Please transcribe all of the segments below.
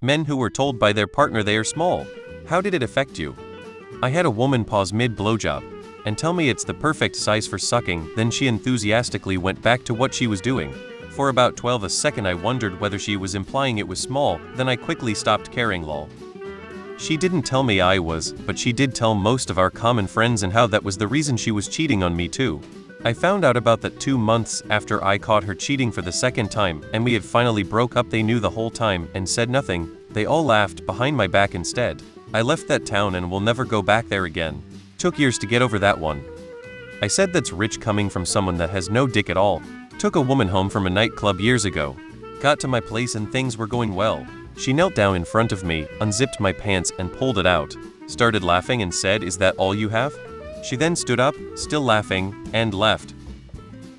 Men who were told by their partner they are small. How did it affect you? I had a woman pause mid-blowjob and tell me it's the perfect size for sucking, then she enthusiastically went back to what she was doing. For about 12 a second I wondered whether she was implying it was small, then I quickly stopped caring lol. She didn't tell me I was, but she did tell most of our common friends and how that was the reason she was cheating on me too. I found out about that 2 months after I caught her cheating for the second time, and we had finally broke up. They knew the whole time and said nothing. They all laughed behind my back instead. I left that town and will never go back there again. Took years to get over that one. I said that's rich coming from someone that has no dick at all. Took a woman home from a nightclub years ago. Got to my place and things were going well. She knelt down in front of me, unzipped my pants and pulled it out. Started laughing and said, "Is that all you have?" She then stood up, still laughing, and left.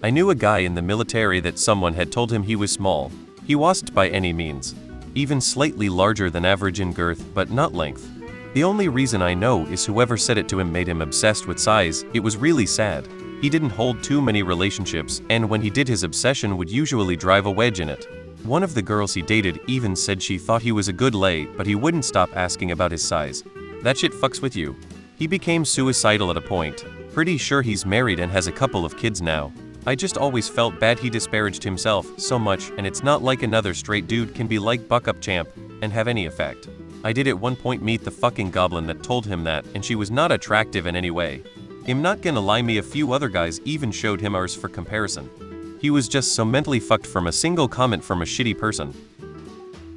I knew a guy in the military that someone had told him he was small. He wasn't by any means. Even slightly larger than average in girth, but not length. The only reason I know is whoever said it to him made him obsessed with size. It was really sad. He didn't hold too many relationships, and when he did, his obsession would usually drive a wedge in it. One of the girls he dated even said she thought he was a good lay, but he wouldn't stop asking about his size. That shit fucks with you. He became suicidal at a point. Pretty sure he's married and has a couple of kids now. I just always felt bad. He disparaged himself so much, and it's not like another straight dude can be like Buck Up Champ and have any effect. I did at one point meet the fucking goblin that told him that, and she was not attractive in any way. I'm not gonna lie, me a few other guys even showed him ours for comparison. He was just so mentally fucked from a single comment from a shitty person.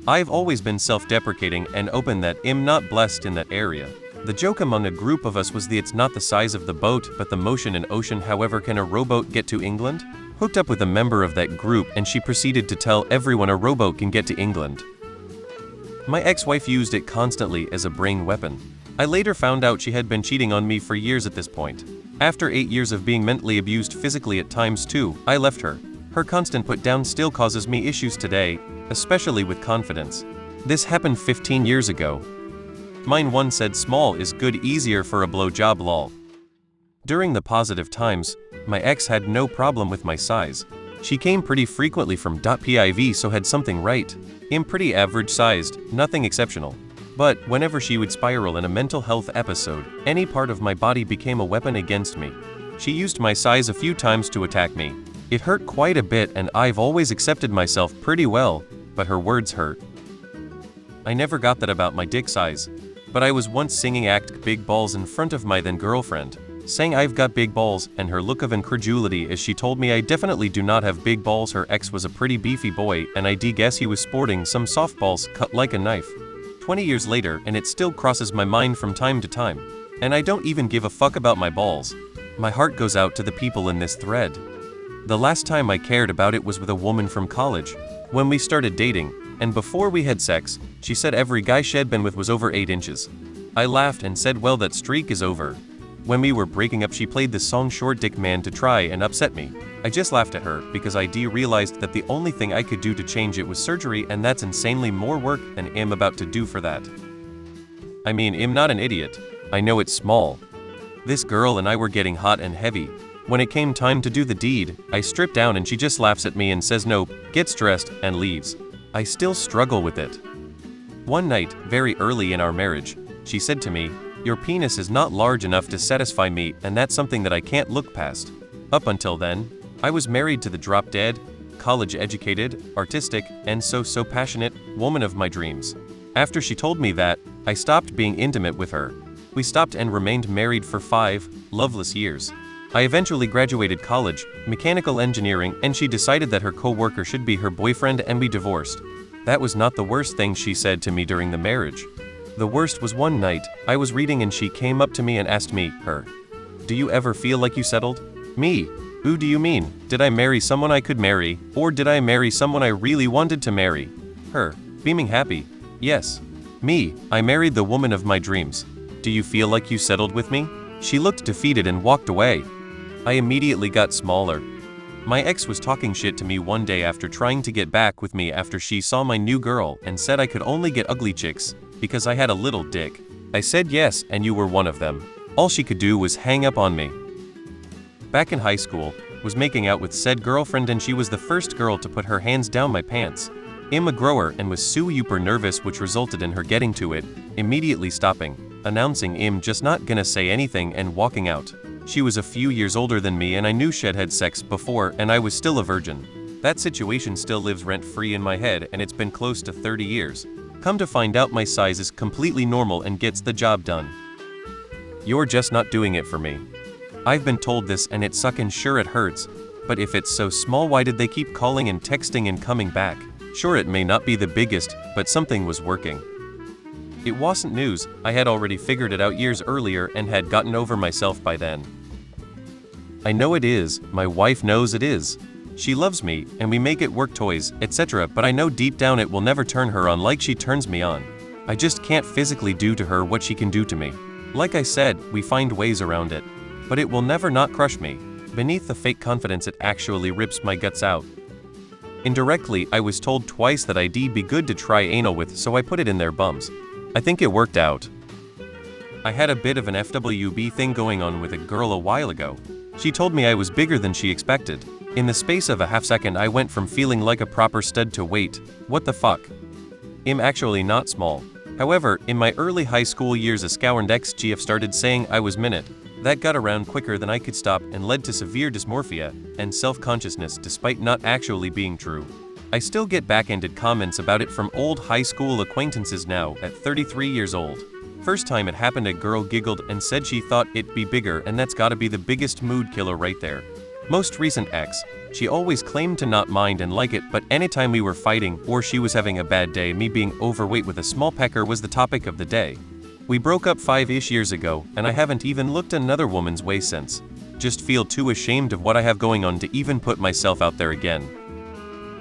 I've always been self-deprecating and open that I'm not blessed in that area. The joke among a group of us was it's not the size of the boat, but the motion in ocean. However, can a rowboat get to England? Hooked up with a member of that group and she proceeded to tell everyone a rowboat can get to England. My ex-wife used it constantly as a brain weapon. I later found out she had been cheating on me for years at this point. After 8 years of being mentally abused physically at times too, I left her. Her constant put down still causes me issues today, especially with confidence. This happened 15 years ago. Mine one said small is good, easier for a blowjob lol. During the positive times, my ex had no problem with my size. She came pretty frequently from .piv, so had something right. I'm pretty average sized, nothing exceptional. But whenever she would spiral in a mental health episode, any part of my body became a weapon against me. She used my size a few times to attack me. It hurt quite a bit, and I've always accepted myself pretty well, but her words hurt. I never got that about my dick size. But I was once singing Act Big Balls in front of my then girlfriend, saying I've got big balls, and her look of incredulity as she told me I definitely do not have big balls. Her ex was a pretty beefy boy, and I guess he was sporting some softballs cut like a knife. 20 years later, and it still crosses my mind from time to time. And I don't even give a fuck about my balls. My heart goes out to the people in this thread. The last time I cared about it was with a woman from college. When we started dating, and before we had sex, she said every guy she'd been with was over 8 inches. I laughed and said, well, that streak is over. When we were breaking up, she played the song Short Dick Man to try and upset me. I just laughed at her because I realized that the only thing I could do to change it was surgery, and that's insanely more work than I'm about to do for that. I mean, I'm not an idiot. I know it's small. This girl and I were getting hot and heavy. When it came time to do the deed, I stripped down and she just laughs at me and says nope, gets dressed, and leaves. I still struggle with it. One night, very early in our marriage, she said to me, "Your penis is not large enough to satisfy me, and that's something that I can't look past." Up until then, I was married to the drop-dead, college-educated, artistic, and so passionate woman of my dreams. After she told me that, I stopped being intimate with her. We stopped and remained married for 5 loveless years. I eventually graduated college, mechanical engineering, and she decided that her co-worker should be her boyfriend and we divorced. That was not the worst thing she said to me during the marriage. The worst was one night, I was reading and she came up to me and asked me, "Do you ever feel like you settled?" Me, "Who do you mean? Did I marry someone I could marry, or did I marry someone I really wanted to marry?" Her, beaming happy, "Yes." Me, "I married the woman of my dreams. Do you feel like you settled with me?" She looked defeated and walked away. I immediately got smaller. My ex was talking shit to me one day after trying to get back with me after she saw my new girl and said I could only get ugly chicks because I had a little dick. I said yes, and you were one of them. All she could do was hang up on me. Back in high school, was making out with said girlfriend and she was the first girl to put her hands down my pants. I'm a grower and was super nervous, which resulted in her getting to it, immediately stopping, announcing I'm just not gonna say anything and walking out. She was a few years older than me and I knew she'd had sex before and I was still a virgin. That situation still lives rent-free in my head and it's been close to 30 years. Come to find out my size is completely normal and gets the job done. You're just not doing it for me. I've been told this and it's sucking, sure it hurts, but if it's so small, why did they keep calling and texting and coming back? Sure, it may not be the biggest, but something was working. It wasn't news, I had already figured it out years earlier and had gotten over myself by then. I know it is, my wife knows it is. She loves me, and we make it work, toys, etc., but I know deep down it will never turn her on like she turns me on. I just can't physically do to her what she can do to me. Like I said, we find ways around it. But it will never not crush me. Beneath the fake confidence, it actually rips my guts out. Indirectly, I was told twice that I'd be good to try anal with, so I put it in their bums. I think it worked out. I had a bit of an FWB thing going on with a girl a while ago. She told me I was bigger than she expected. In the space of a half second, I went from feeling like a proper stud to wait, what the fuck? I'm actually not small. However, in my early high school years, a scourand ex-GF started saying I was minute. That got around quicker than I could stop and led to severe dysmorphia and self-consciousness despite not actually being true. I still get backhanded comments about it from old high school acquaintances now at 33 years old. First time it happened, a girl giggled and said she thought it'd be bigger, and that's gotta be the biggest mood killer right there. Most recent ex, she always claimed to not mind and like it, but anytime we were fighting or she was having a bad day, me being overweight with a small pecker was the topic of the day. We broke up 5-ish years ago, and I haven't even looked another woman's way since. Just feel too ashamed of what I have going on to even put myself out there again.